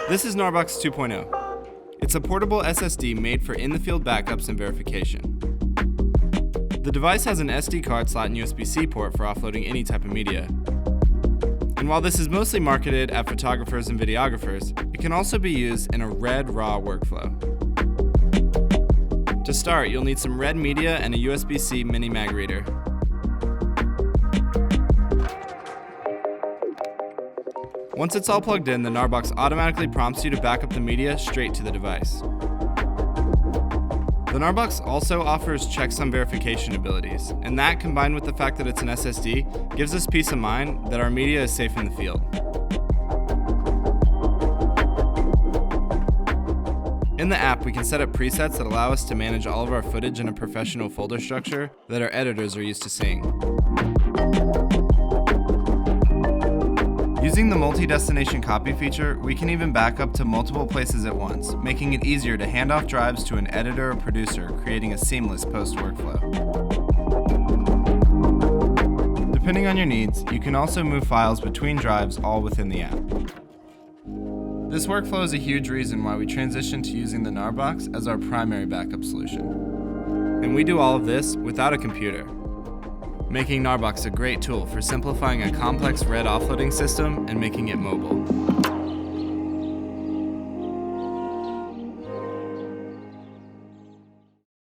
This is Gnarbox 2.0. It's a portable SSD made for in-the-field backups and verification. The device has an SD card slot and USB-C port for offloading any type of media. And while this is mostly marketed at photographers and videographers, it can also be used in a RED RAW workflow. To start, you'll need some RED media and a USB-C mini mag reader. Once it's all plugged in, the Gnarbox automatically prompts you to back up the media straight to the device. The Gnarbox also offers checksum verification abilities, and that, combined with the fact that it's an SSD, gives us peace of mind that our media is safe in the field. In the app, we can set up presets that allow us to manage all of our footage in a professional folder structure that our editors are used to seeing. Using the multi-destination copy feature, we can even back up to multiple places at once, making it easier to hand off drives to an editor or producer, creating a seamless post workflow. Depending on your needs, you can also move files between drives all within the app. This workflow is a huge reason why we transitioned to using the Gnarbox as our primary backup solution. And we do all of this without a computer, making Gnarbox a great tool for simplifying a complex RED offloading system and making it mobile.